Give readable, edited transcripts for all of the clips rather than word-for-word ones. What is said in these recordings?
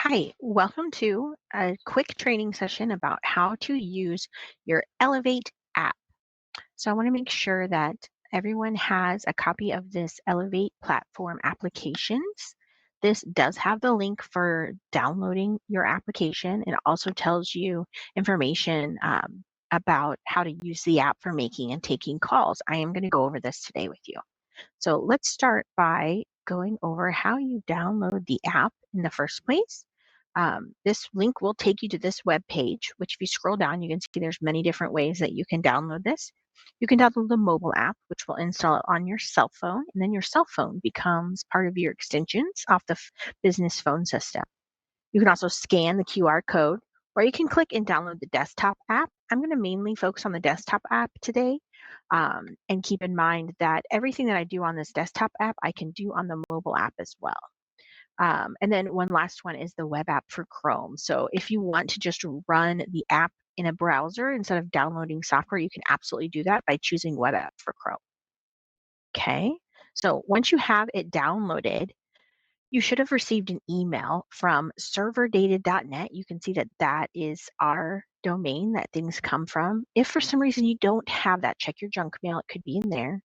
Hi, welcome to a quick training session about how to use your Elevate app. So, I want to make sure that everyone has a copy of this Elevate platform applications. This does have the link for downloading your application. It also tells you information about how to use the app for making and taking calls. I am going to go over this today with you. So let's start by going over how you download the app in the first place. This link will take you to this web page, which if you scroll down, you can see there's many different ways that you can download this. You can download the mobile app, which will install it on your cell phone, and then your cell phone becomes part of your extensions off the business phone system. You can also scan the QR code, or you can click and download the desktop app. I'm going to mainly focus on the desktop app today. And keep in mind that everything that I do on this desktop app, I can do on the mobile app as well. And then one last one is the web app for Chrome. So if you want to just run the app in a browser instead of downloading software, you can absolutely do that by choosing web app for Chrome. Okay. So once you have it downloaded, you should have received an email from serverdata.net. You can see that that is our domain that things come from. If for some reason you don't have that, check your junk mail. It could be in there.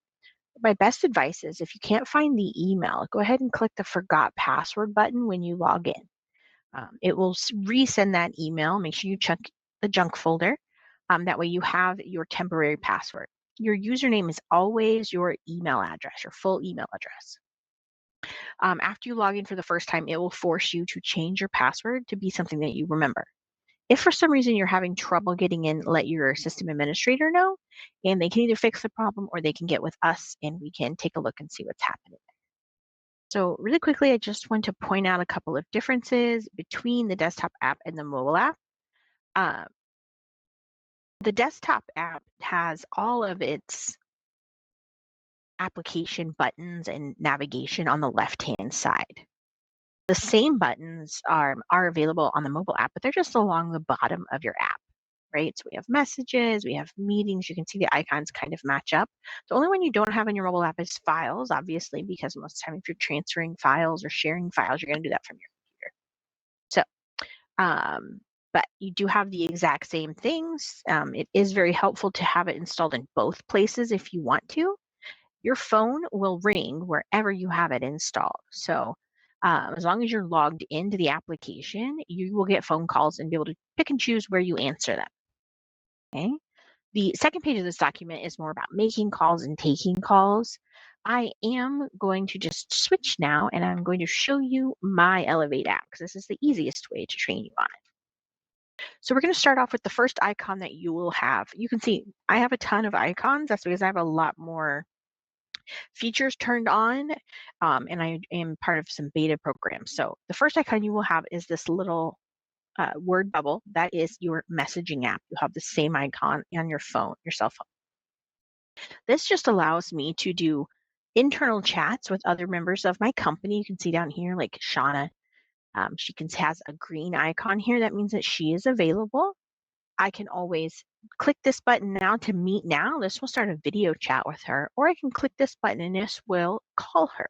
My best advice is if you can't find the email, go ahead and click the forgot password button when you log in. It will resend that email. Make sure you check the junk folder. That way you have your temporary password. Your username is always your email address, your full email address. After you log in for the first time, it will force you to change your password to be something that you remember. If for some reason you're having trouble getting in, let your system administrator know, and they can either fix the problem or they can get with us and we can take a look and see what's happening. So, really quickly, I just want to point out a couple of differences between the desktop app and the mobile app. Uh, the desktop app has all of its application buttons and navigation on the left hand side. The same buttons are available on the mobile app, but they're just along the bottom of your app, right? So we have messages, we have meetings. You can see the icons kind of match up. The only one you don't have in your mobile app is files, obviously, because most of the time if you're transferring files or sharing files, you're going to do that from your computer. So, but you do have the exact same things. It is very helpful to have it installed in both places if you want to. Your phone will ring wherever you have it installed. So as long as you're logged into the application, you will get phone calls and be able to pick and choose where you answer them. Okay. The second page of this document is more about making calls and taking calls. I am going to just switch now and I'm going to show you my Elevate app because this is the easiest way to train you on it. So we're going to start off with the first icon that you will have. You can see I have a ton of icons. That's because I have a lot more features turned on, and I am part of some beta programs. So the first icon you will have is this little word bubble. That is your messaging app. You have the same icon on your phone, your cell phone. This just allows me to do internal chats with other members of my company. You can see down here, like Shauna, has a green icon here. That means that she is available. I can always click this button now to meet now. This will start a video chat with her, or I can click this button and this will call her.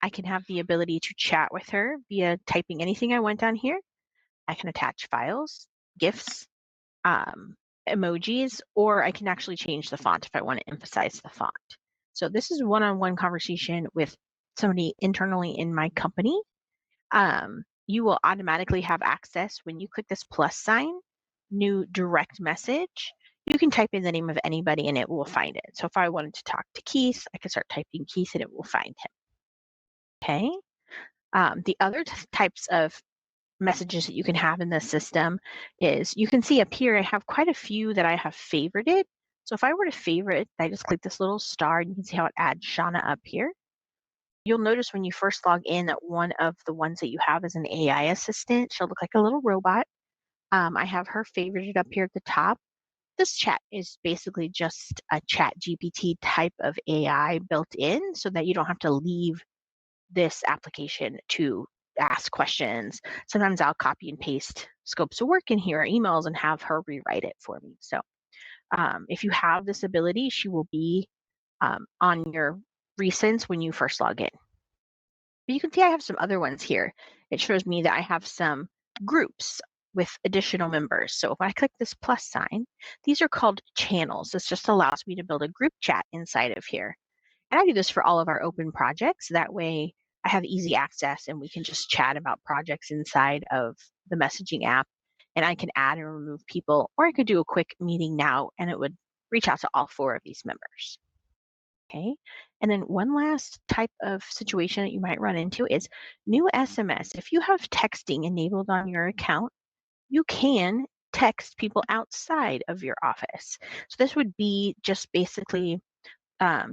I can have the ability to chat with her via typing anything I want down here. I can attach files, GIFs, emojis, or I can actually change the font if I want to emphasize the font. So this is one-on-one conversation with somebody internally in my company. You will automatically have access when you click this plus sign, new direct message. You can type in the name of anybody and it will find it. So if I wanted to talk to Keith, I could start typing Keith and it will find him. Okay. The other types of messages that you can have in the system is you can see up here, I have quite a few that I have favorited. So if I were to favorite, I just click this little star and you can see how it adds Shauna up here. You'll notice when you first log in that one of the ones that you have is an AI assistant. She'll look like a little robot. I have her favorited up here at the top. This chat is basically just a chat GPT type of AI built in so that you don't have to leave this application to ask questions. Sometimes I'll copy and paste scopes of work in here or emails and have her rewrite it for me. So if you have this ability, she will be on your recents when you first log in. But you can see I have some other ones here. it shows me that I have some groups with additional members. So if I click this plus sign, these are called channels. This just allows me to build a group chat inside of here. And I do this for all of our open projects. That way I have easy access and we can just chat about projects inside of the messaging app. And I can add and remove people, or I could do a quick meeting now and it would reach out to all 4 of these members. Okay. And then one last type of situation that you might run into is new SMS. If you have texting enabled on your account, you can text people outside of your office. So this would be just basically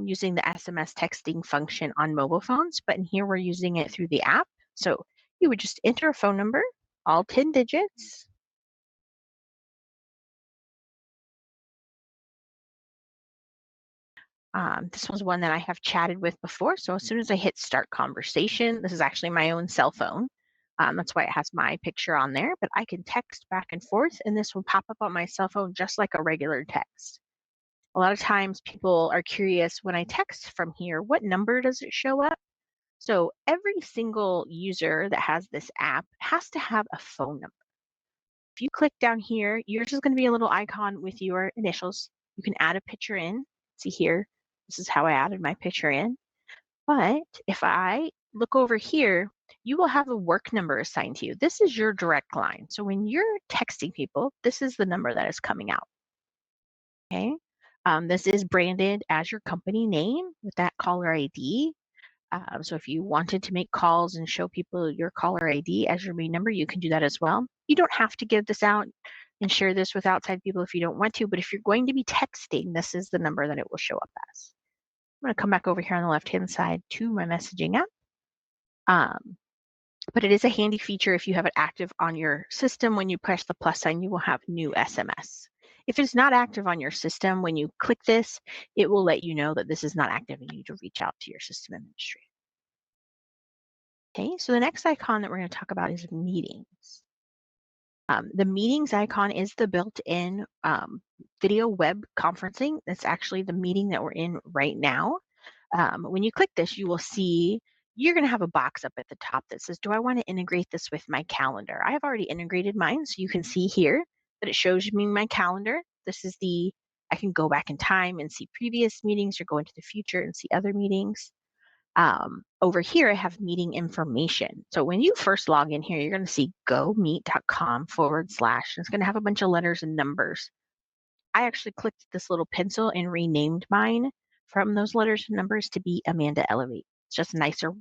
using the SMS texting function on mobile phones, but in here we're using it through the app. So you would just enter a phone number, all 10 digits. This was one that I have chatted with before. So as soon as I hit start conversation, this is actually my own cell phone. That's why it has my picture on there, but I can text back and forth and this will pop up on my cell phone just like a regular text. A lot of times people are curious when I text from here, what number does it show up? So every single user that has this app has to have a phone number. If you click down here, yours is going to be a little icon with your initials. You can add a picture in. See here, this is how I added my picture in. But if I look over here, you will have a work number assigned to you. This is your direct line. So when you're texting people, this is the number that is coming out. Okay. This is branded as your company name with that caller ID. So if you wanted to make calls and show people your caller ID as your main number, you can do that as well. You don't have to give this out and share this with outside people if you don't want to, but if you're going to be texting, this is the number that it will show up as. I'm going to come back over here on the left-hand side to my messaging app. But it is a handy feature if you have it active on your system. When you press the plus sign, you will have new SMS. If it's not active on your system, when you click this, it will let you know that this is not active and you need to reach out to your system administrator. Okay, so the next icon that we're going to talk about is meetings. The meetings icon is the built-in video web conferencing. That's actually the meeting that we're in right now. When you click this, you will see you're going to have a box up at the top that says, do I want to integrate this with my calendar? I have already integrated mine, so you can see here that it shows me my calendar. This is I can go back in time and see previous meetings or go into the future and see other meetings. Over here, I have meeting information. So when you first log in here, you're going to see gomeet.com/. It's going to have a bunch of letters and numbers. I actually clicked this little pencil and renamed mine from those letters and numbers to be Amanda Elevate. It's just nicer.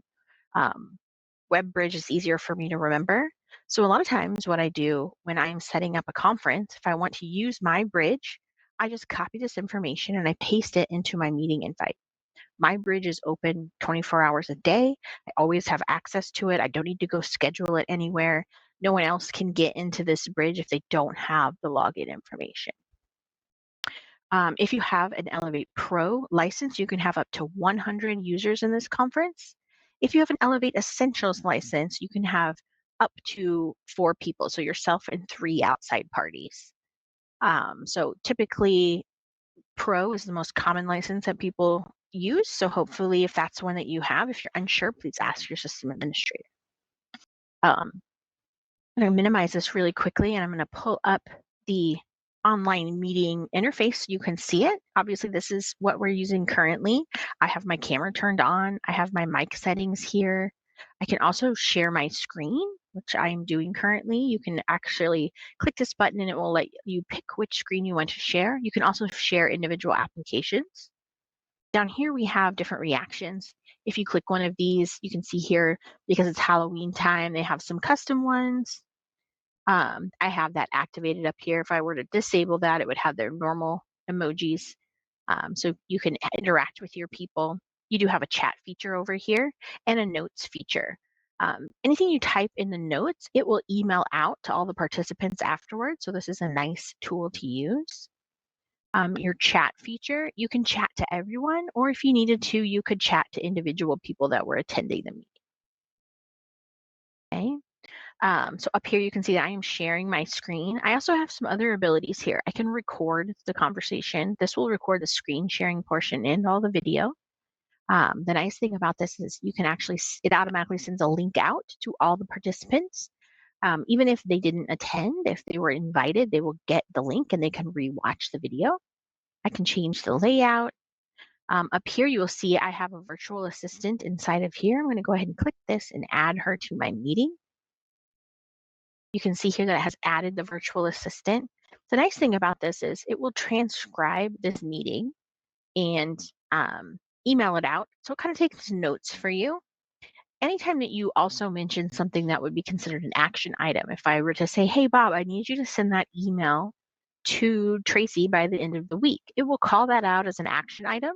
Web bridge is easier for me to remember. So a lot of times what I do when I'm setting up a conference, if I want to use my bridge, I just copy this information and I paste it into my meeting invite. My bridge is open 24 hours a day. I always have access to it. I don't need to go schedule it anywhere. No one else can get into this bridge if they don't have the login information. If you have an Elevate Pro license, you can have up to 100 users in this conference. If you have an Elevate Essentials license, you can have up to 4 people, so yourself and 3 outside parties. So typically, Pro is the most common license that people use. So hopefully, if that's one that you have, if you're unsure, please ask your system administrator. I'm going to minimize this really quickly, and I'm going to pull up the online meeting interface so you can see it. Obviously, this is what we're using currently. I have my camera turned on. I have my mic settings here. I can also share my screen, which I'm doing currently. You can actually click this button and it will let you pick which screen you want to share. You can also share individual applications. Down here, we have different reactions. If you click one of these, you can see here, because it's Halloween time, they have some custom ones. I have that activated up here. If I were to disable that, it would have their normal emojis. So you can interact with your people. You do have a chat feature over here and a notes feature. Anything you type in the notes, it will email out to all the participants afterwards. So this is a nice tool to use. Your chat feature, you can chat to everyone, or if you needed to, you could chat to individual people that were attending the meeting. Okay. So up here, you can see that I am sharing my screen. I also have some other abilities here. I can record the conversation. This will record the screen sharing portion and all the video. The nice thing about this is you can actually, it automatically sends a link out to all the participants. Even if they didn't attend, if they were invited, they will get the link and they can rewatch the video. I can change the layout. Up here, you will see I have a virtual assistant inside of here. I'm going to go ahead and click this and add her to my meeting. You can see here that it has added the virtual assistant. The nice thing about this is it will transcribe this meeting and email it out. So it kind of takes notes for you. Anytime that you also mention something that would be considered an action item, if I were to say, hey, Bob, I need you to send that email to Tracy by the end of the week, it will call that out as an action item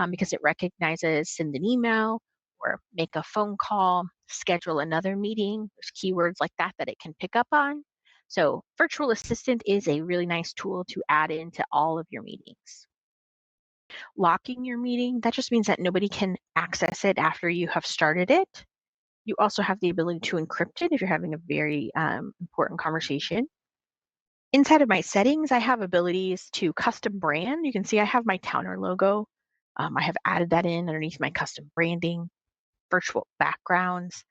because it recognizes send an email or make a phone call, schedule another meeting. There's keywords like that that it can pick up on. So virtual assistant is a really nice tool to add into all of your meetings. Locking your meeting, that just means that nobody can access it after you have started it. You also have the ability to encrypt it if you're having a very important conversation. Inside of my settings, I have abilities to custom brand. You can see I have my Towner logo. I have added that in underneath my custom branding, virtual backgrounds.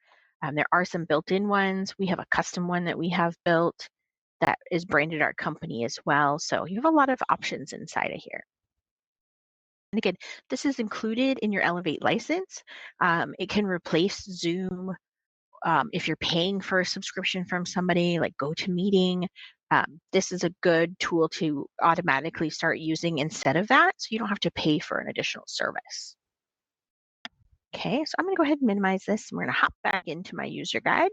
There are some built-in ones. We have a custom one that we have built that is branded our company as well. So you have a lot of options inside of here. And again, this is included in your Elevate license. It can replace Zoom. If you're paying for a subscription from somebody like GoToMeeting, this is a good tool to automatically start using instead of that, so you don't have to pay for an additional service. Okay, so I'm going to go ahead and minimize this. And we're going to hop back into my user guide.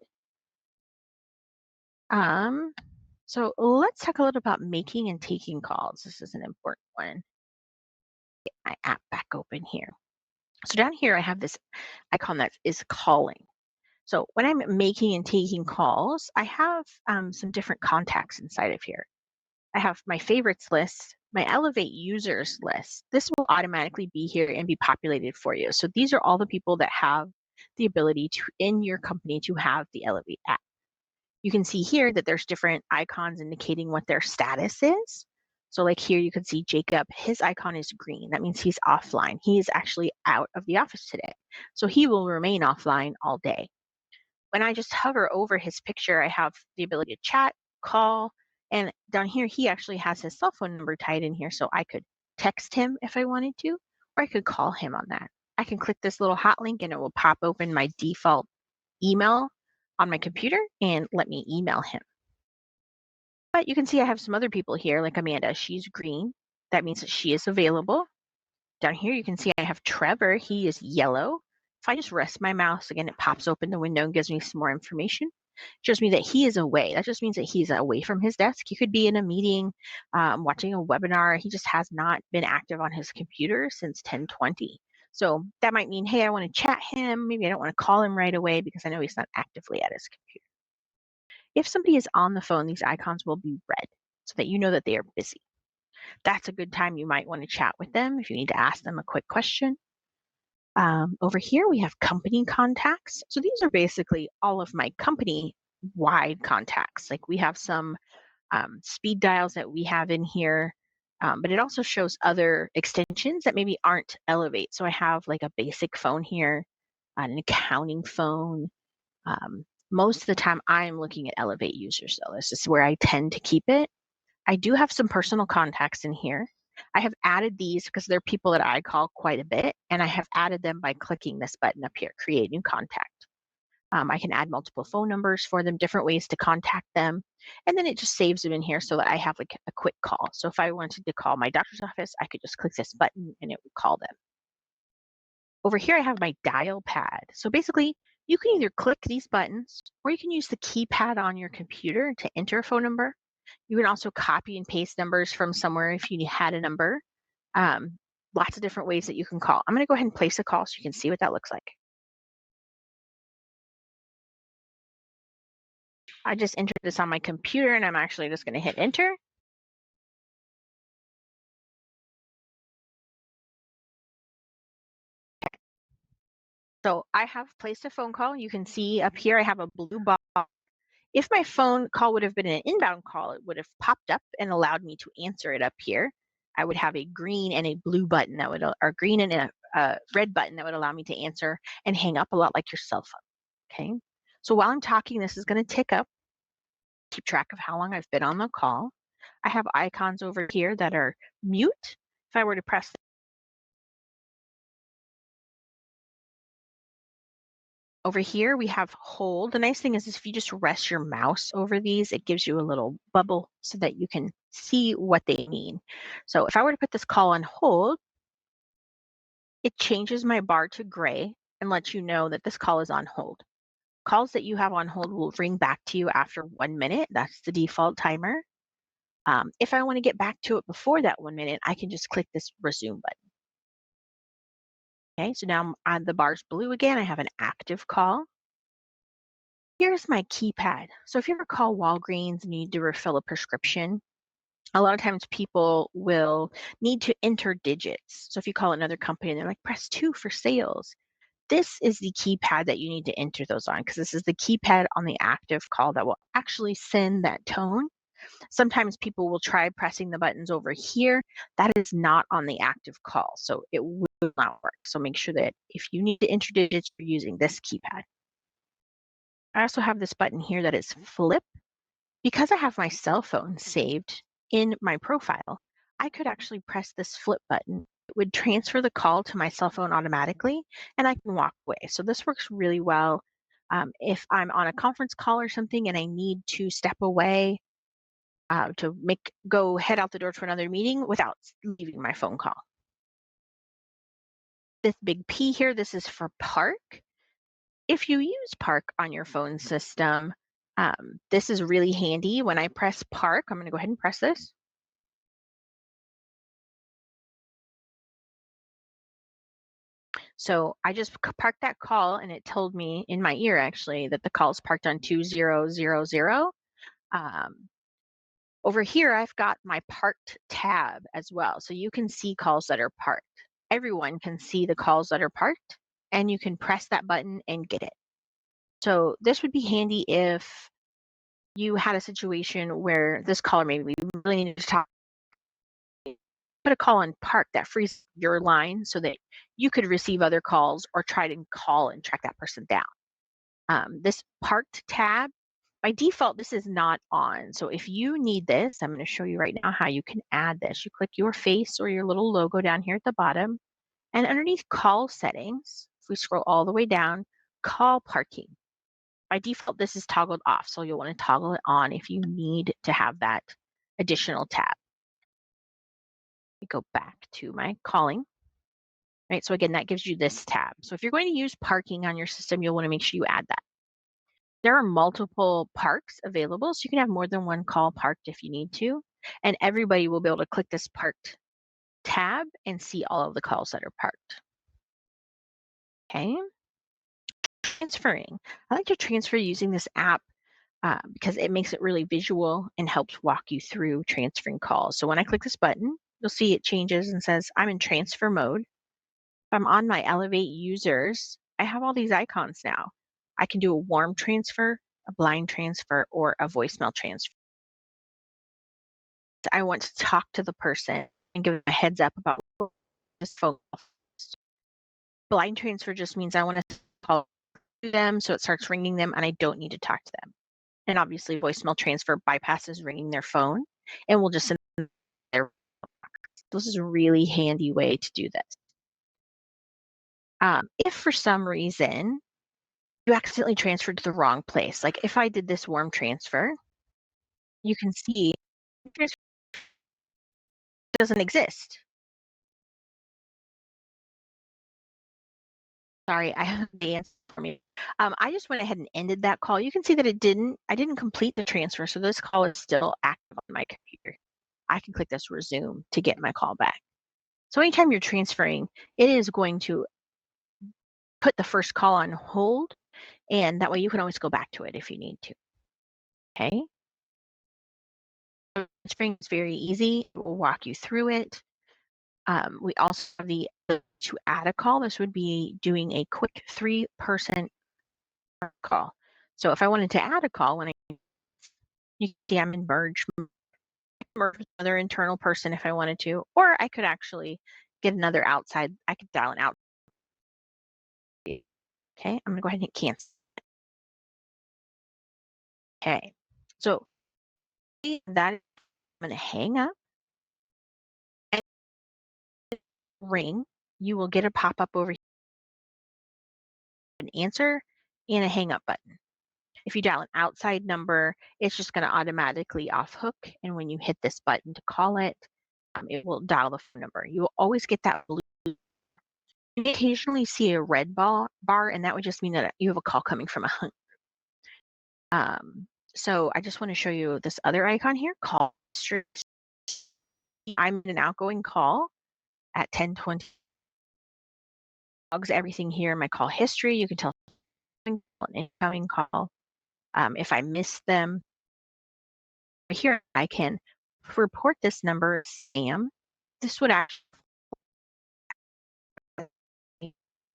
So let's talk a little about making and taking calls. This is an important one. Get my app back open here. So down here, I have this icon that is calling. So when I'm making and taking calls, I have some different contacts inside of here. I have my favorites list, my Elevate users list. This will automatically be here and be populated for you. So these are all the people that have the ability to, in your company, to have the Elevate app. You can see here that there's different icons indicating what their status is. So like here, you can see Jacob, his icon is green. That means he's offline. He is actually out of the office today. So he will remain offline all day. When I just hover over his picture, I have the ability to chat, call, and down here, he actually has his cell phone number tied in here. So I could text him if I wanted to, or I could call him on that. I can click this little hot link and it will pop open my default email on my computer and let me email him. But you can see I have some other people here, like Amanda. She's green. That means that she is available. Down here, you can see I have Trevor. He is yellow. If I just rest my mouse, again, it pops open the window and gives me some more information. It shows me that he is away. That just means that he's away from his desk. He could be in a meeting, watching a webinar. He just has not been active on his computer since 10:20. So that might mean, hey, I want to chat him. Maybe I don't want to call him right away because I know he's not actively at his computer. If somebody is on the phone, these icons will be red so that you know that they are busy. That's a good time you might want to chat with them if you need to ask them a quick question. Over here, we have company contacts. So these are basically all of my company-wide contacts. Like we have some speed dials that we have in here, but it also shows other extensions that maybe aren't Elevate. So I have like a basic phone here, an accounting phone. Most of the time, I'm looking at Elevate users, though. This is where I tend to keep it. I do have some personal contacts in here. I have added these because they're people that I call quite a bit, and I have added them by clicking this button up here, Create New Contact. I can add multiple phone numbers for them, different ways to contact them, and then it just saves them in here so that I have like a quick call. So if I wanted to call my doctor's office, I could just click this button and it would call them. Over here, I have my dial pad. So basically, you can either click these buttons or you can use the keypad on your computer to enter a phone number. You can also copy and paste numbers from somewhere if you had a number. Lots of different ways that you can call. I'm going to go ahead and place a call so you can see what that looks like. I just entered this on my computer and I'm actually just going to hit enter. So I have placed a phone call. You can see up here I have a blue box. If my phone call would have been an inbound call, it would have popped up and allowed me to answer it up here. I would have a green and a blue button that would, or green and a red button that would allow me to answer and hang up, a lot like your cell phone. Okay. So while I'm talking, this is going to tick up, keep track of how long I've been on the call. I have icons over here that are mute. If I were to press over here, we have hold. The nice thing is if you just rest your mouse over these, it gives you a little bubble so that you can see what they mean. So if I were to put this call on hold, it changes my bar to gray and lets you know that this call is on hold. Calls that you have on hold will ring back to you after 1 minute. That's the default timer. If I want to get back to it before that 1 minute, I can just click this resume button. Okay, so now the bar's blue again. I have an active call. Here's my keypad. So if you ever call Walgreens and you need to refill a prescription, a lot of times people will need to enter digits. So if you call another company and they're like, press 2 for sales, this is the keypad that you need to enter those on, because this is the keypad on the active call that will actually send that tone. Sometimes people will try pressing the buttons over here. That is not on the active call, so it will not work. So make sure that if you need to enter digits, you're using this keypad. I also have this button here that is flip. Because I have my cell phone saved in my profile, I could actually press this flip button. It would transfer the call to my cell phone automatically, and I can walk away. So this works really well if I'm on a conference call or something and I need to step away to head out the door to another meeting without leaving my phone call. This big P here, this is for park. If you use park on your phone system, this is really handy. When I press park, I'm going to go ahead and press this. So I just parked that call and it told me in my ear actually that the call is parked on 2000. Over here, I've got my parked tab as well. So you can see calls that are parked. Everyone can see the calls that are parked, and you can press that button and get it. So this would be handy if you had a situation where this caller maybe really needed to talk. Put a call on park that frees your line so that you could receive other calls or try to call and track that person down. This parked tab, by default, this is not on. So if you need this, I'm going to show you right now how you can add this. You click your face or your little logo down here at the bottom, and underneath call settings, if we scroll all the way down, call parking. By default, this is toggled off. So you'll want to toggle it on if you need to have that additional tab. Go back to my calling. Right, so again, that gives you this tab. So if you're going to use parking on your system, you'll want to make sure you add that. There are multiple parks available, so you can have more than one call parked if you need to, and everybody will be able to click this parked tab and see all of the calls that are parked. Okay. Transferring. I like to transfer using this app because it makes it really visual and helps walk you through transferring calls. So when I click this button, you'll see it changes and says I'm in transfer mode. If I'm on my Elevate users, I have all these icons now. I can do a warm transfer, a blind transfer, or a voicemail transfer. I want to talk to the person and give them a heads up about this phone call. Blind transfer just means I want to call to them so it starts ringing them and I don't need to talk to them. And obviously voicemail transfer bypasses ringing their phone and we'll just send them their. This is a really handy way to do this. If for some reason you accidentally transferred to the wrong place, like if I did this warm transfer, you can see it doesn't exist. Sorry, I have the answer for me. I just went ahead and ended that call. You can see that I didn't complete the transfer, so this call is still active on my computer. I can click this resume to get my call back. So anytime you're transferring, it is going to put the first call on hold, and that way you can always go back to it if you need to. Okay. Transferring is very easy. We'll walk you through it. We also have the ability to add a call. This would be doing a quick 3-person call. So if I wanted to add a call, you can see I'm in merge with another internal person if I wanted to, or I could actually get another outside. I could dial an out Okay, I'm gonna go ahead and hit cancel. Okay, so that I'm gonna hang up and ring. You will get a pop up over here, an answer and a hang up button. If you dial an outside number, it's just going to automatically off hook. And when you hit this button to call it, it will dial the phone number. You will always get that blue. You may occasionally see a red bar, and that would just mean that you have a call coming from a hunt. So I just want to show you this other icon here, call history. I'm in an outgoing call at 10:20. Logs everything here in my call history. You can tell an incoming call. If I miss them, here I can report this number as spam. This would actually,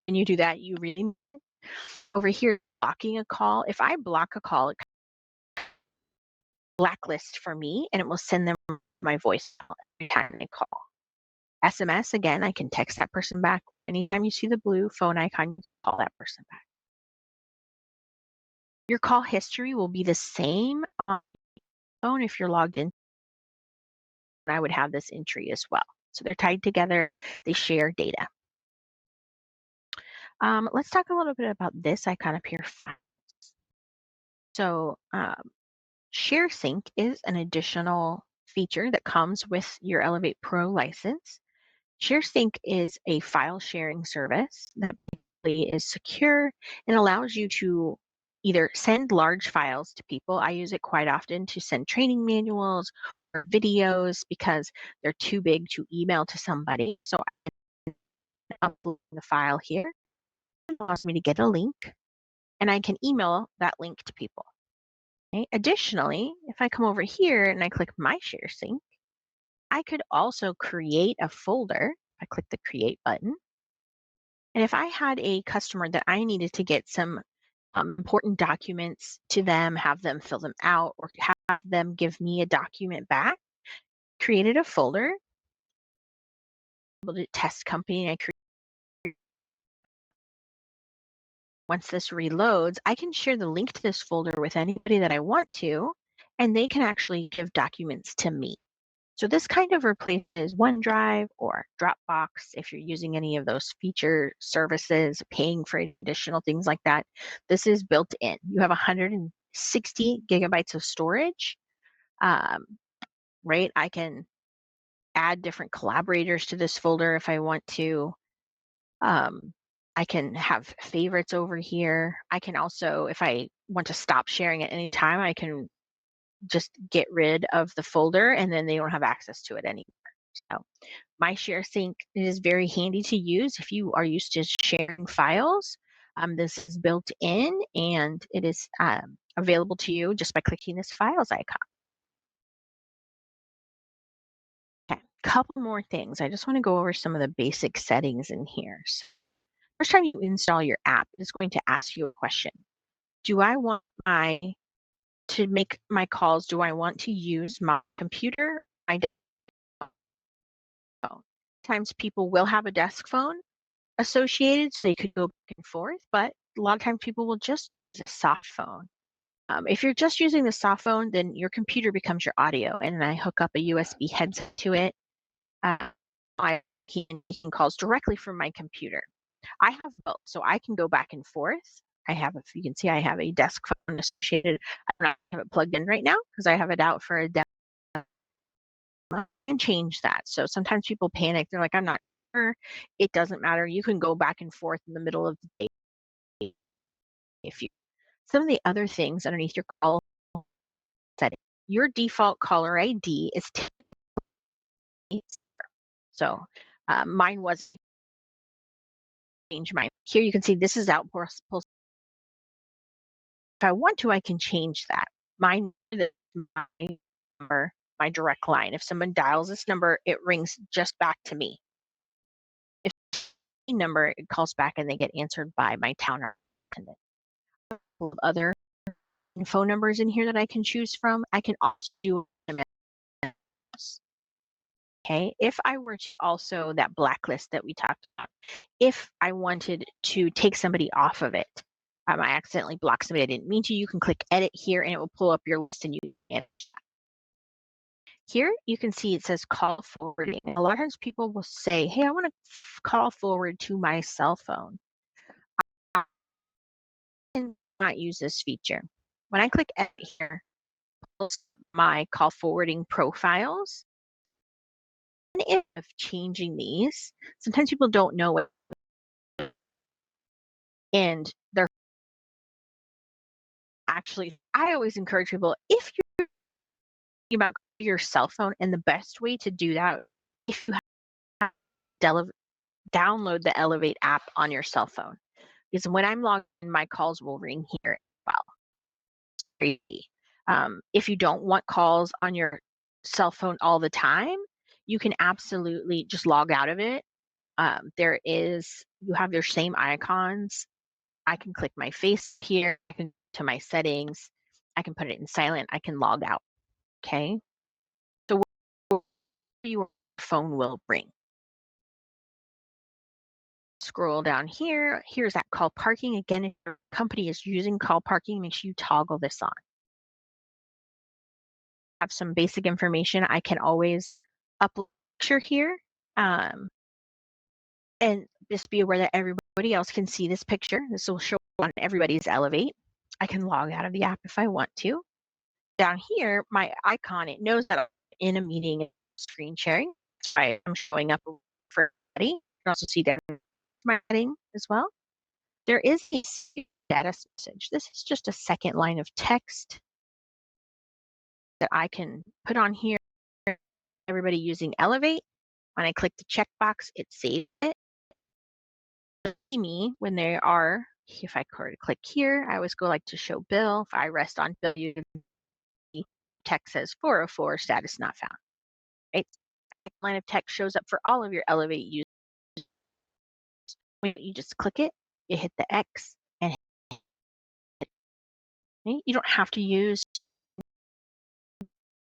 when you do that, you really over here blocking a call. If I block a call, it blacklist for me and it will send them my voice every time they call. SMS, again, I can text that person back. Anytime you see the blue phone icon, you can call that person back. Your call history will be the same on the phone if you're logged in. I would have this entry as well. So they're tied together, they share data. Let's talk a little bit about this icon up here. So ShareSync is an additional feature that comes with your Elevate Pro license. ShareSync is a file sharing service that basically is secure and allows you to either send large files to people. I use it quite often to send training manuals or videos because they're too big to email to somebody. So I upload the file here. It allows me to get a link and I can email that link to people. Okay. Additionally, if I come over here and I click My ShareSync, I could also create a folder. I click the Create button. And if I had a customer that I needed to get some important documents to them, have them fill them out, or have them give me a document back, created a folder, able to test company. Once this reloads, I can share the link to this folder with anybody that I want to, and they can actually give documents to me. So this kind of replaces OneDrive or Dropbox if you're using any of those feature services, paying for additional things like that. This is built in. You have 160 gigabytes of storage, right? I can add different collaborators to this folder if I want to. I can have favorites over here. I can also, if I want to stop sharing at any time, I can just get rid of the folder and then they don't have access to it anymore. So my ShareSync is very handy to use if you are used to sharing files. This is built in and it is available to you just by clicking this files icon. Okay, couple more things. I just want to go over some of the basic settings in here. So first time you install your app, it's going to ask you a question. Do I want to make my calls, do I want to use my computer, my phone? Sometimes people will have a desk phone associated, so they could go back and forth, but a lot of times people will just use a soft phone. If you're just using the soft phone, then your computer becomes your audio, and I hook up a USB headset to it. I can making calls directly from my computer. I have both, so I can go back and forth. I have, if you can see, I have a desk phone associated. I don't have it plugged in right now because I have it out for a demo. And change that. So sometimes people panic. They're like, I'm not sure. It doesn't matter. You can go back and forth in the middle of the day if you. Some of the other things underneath your call setting, your default caller ID is so mine was change mine. Here you can see this is outpost. If I want to, I can change that. Mine is my number, my direct line. If someone dials this number, it rings just back to me. If number, it calls back and they get answered by my town attendant. Other phone numbers in here that I can choose from. I can also do Okay, if I were to also that blacklist that we talked about, if I wanted to take somebody off of it, I accidentally blocked somebody I didn't mean to, you can click edit here and it will pull up your list and you can manage that. Here you can see it says call forwarding. A lot of times people will say, hey, I want to call forward to my cell phone. I cannot use this feature. When I click edit here, it pulls my call forwarding profiles. And if changing these, sometimes people don't know what, and they're actually, I always encourage people, if you're thinking about your cell phone, and the best way to do that, if you have download the Elevate app on your cell phone, because when I'm logged in, my calls will ring here as well. It's crazy. If you don't want calls on your cell phone all the time, you can absolutely just log out of it. You have your same icons. I can click my face here, I can go to my settings, I can put it in silent, I can log out. Okay. So your phone will ring. Scroll down here. Here's that call parking. Again, if your company is using call parking, make sure you toggle this on. Have some basic information. I can always upload a picture here. And just be aware that everybody else can see this picture. This will show on everybody's Elevate. I can log out of the app if I want to. Down here, my icon, it knows that I'm in a meeting, screen sharing. That's why I'm showing up for everybody. You can also see that my heading as well. There is a status message. This is just a second line of text that I can put on here. Everybody using Elevate. When I click the checkbox, it saves it. Me when they are, if I click here, I always go like to show bill. If I rest on bill, you text says 404 status not found. Right? Line of text shows up for all of your Elevate users. When you just click it, you hit the X and hit it. Okay? You don't have to use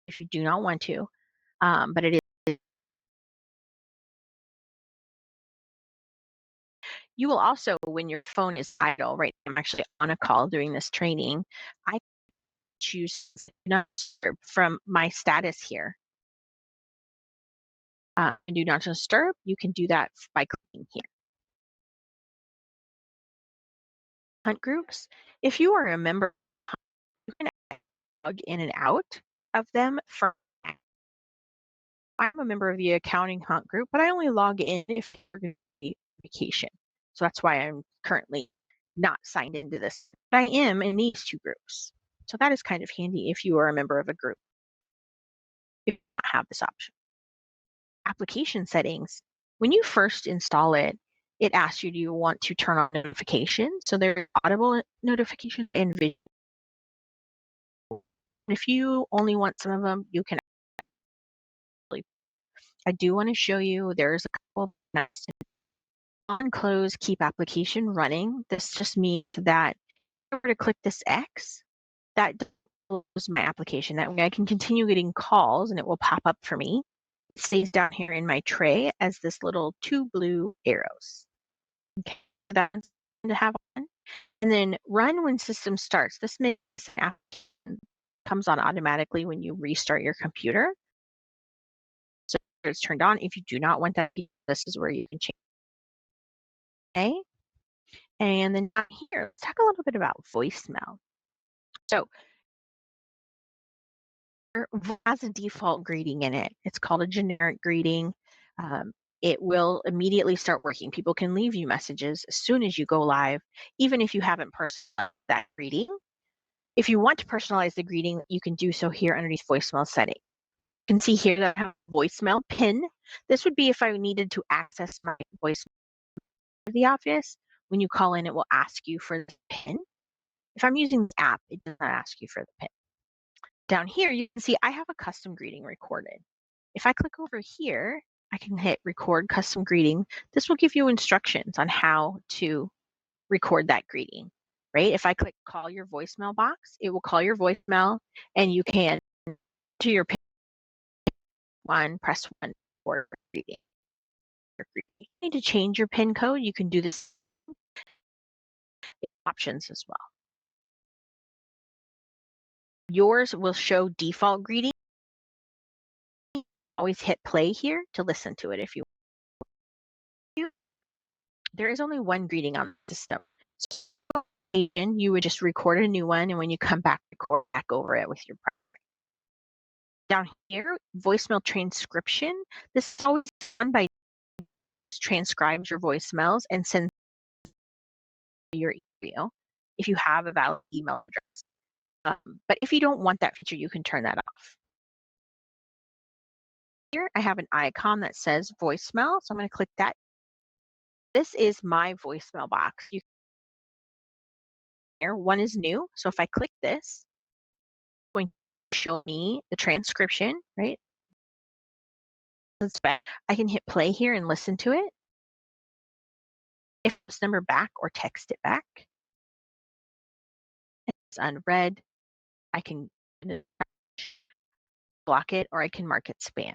if you do not want to, but it is. You will also, when your phone is idle, right? I'm actually on a call doing this training. I choose not from my status here. Do not disturb. You can do that by clicking here. Hunt groups. If you are a member, you can log in and out of them from. I'm a member of the accounting hunt group, but I only log in if we're going to be on vacation. So that's why I'm currently not signed into this. But I am in these two groups. So that is kind of handy if you are a member of a group. If you don't have this option. Application settings. When you first install it, it asks you, do you want to turn on notifications? So there's audible notifications and visual. If you only want some of them, you can actually. I do want to show you, there's a couple of on close, keep application running. This just means that if I were to click this X, that closes my application. That way I can continue getting calls and it will pop up for me. It stays down here in my tray as this little 2 blue arrows. Okay, that's to have on. And then run when system starts. This makes application comes on automatically when you restart your computer. So it's turned on. If you do not want that, this is where you can change. Okay. And then down here, let's talk a little bit about voicemail. So has a default greeting in it. It's called a generic greeting. It will immediately start working. People can leave you messages as soon as you go live, even if you haven't personalized that greeting. If you want to personalize the greeting, you can do so here underneath voicemail setting. You can see here that I have a voicemail pin. This would be if I needed to access my voicemail in the office. When you call in, it will ask you for the pin. If I'm using the app, it does not ask you for the pin. Down here, you can see I have a custom greeting recorded. If I click over here, I can hit record custom greeting. This will give you instructions on how to record that greeting, right? If I click call your voicemail box, it will call your voicemail and you can do your pin one, press 1. or greeting. You need to change your PIN code. You can do this options as well. Yours will show default greeting. Always hit play here to listen to it if you want. There is only one greeting on the system. So you would just record a new one, and when you come back, record back over it with your down here, voicemail transcription. This is always done by transcribes your voicemails and sends your email if you have a valid email address. But if you don't want that feature, you can turn that off. Here, I have an icon that says voicemail, so I'm going to click that. This is my voicemail box. One is new, so if I click this, it's going to show me the transcription, right? I can hit play here and listen to it. If this number back or text it back. If it's unread, I can block it or I can mark it spam.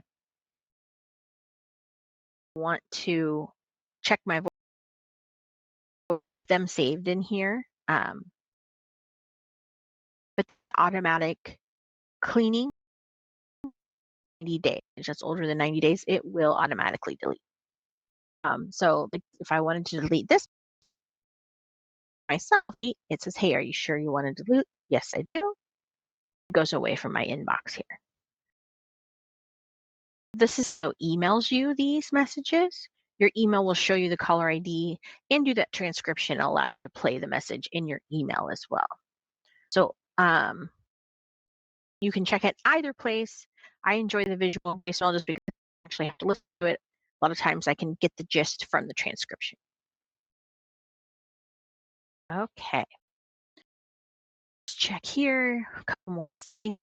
I want to check my voice, them saved in here, but automatic cleaning 90 days. Just older than 90 days, it will automatically delete. So if I wanted to delete this myself, it says, hey, are you sure you want to delete? Yes, I do. It goes away from my inbox here. This is how emails you these messages. Your email will show you the caller ID and do that transcription, allow you to play the message in your email as well. So you can check it either place. I enjoy the visual voicemail just because I actually have to listen to it. A lot of times I can get the gist from the transcription. Okay. Let's check here. A couple more things.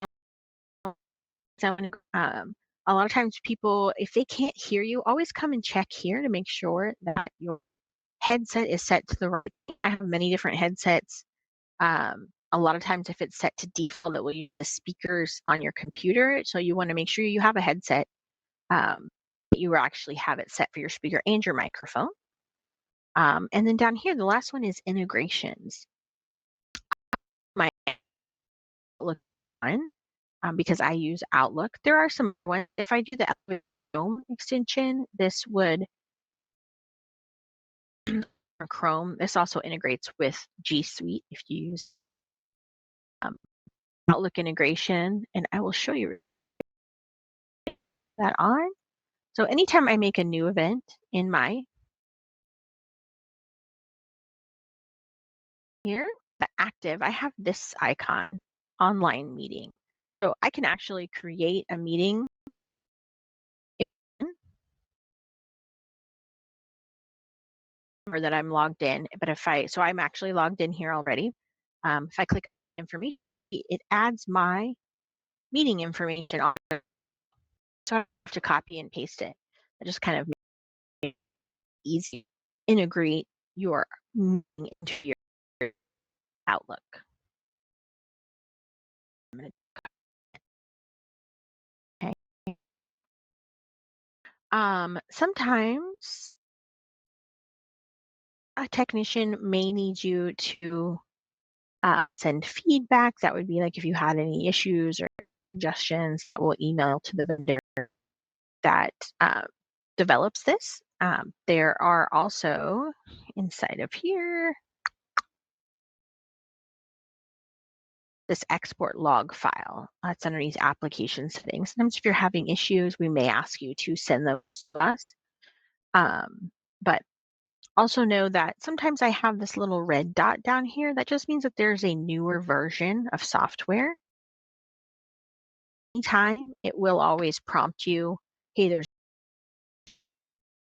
A lot of times people, if they can't hear you, always come and check here to make sure that your headset is set to the right. I have many different headsets. A lot of times if it's set to default, it will use the speakers on your computer. So you want to make sure you have a headset that you actually have it set for your speaker and your microphone. And then down here, the last one is integrations. My Outlook one, because I use Outlook. There are some ones, if I do the Chrome extension, this would or Chrome. This also integrates with G Suite if you use Outlook integration, and I will show you that on. So anytime I make a new event in my here, the active, I have this icon, online meeting. So I can actually create a meeting or that I'm logged in. But so I'm actually logged in here already. If I click information, it adds my meeting information on. So I have to copy and paste it. I just kind of make it easy to integrate your meeting into your Outlook. Okay. Sometimes a technician may need you to send feedback. That would be like if you had any issues or suggestions, we'll email to the vendor that develops this. There are also inside of here this export log file. It's underneath application settings. Sometimes if you're having issues, we may ask you to send those to us. But also know that sometimes I have this little red dot down here. That just means that there's a newer version of software. Anytime it will always prompt you, hey, there's,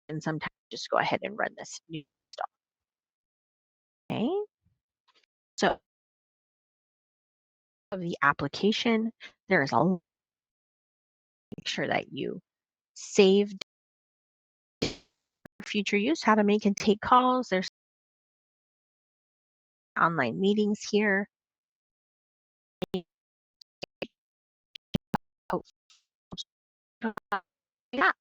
and sometimes just go ahead and run this new stuff. Okay. So of the application, there is a make sure that you saved future use, how to make and take calls. There's online meetings here. Oh, yeah.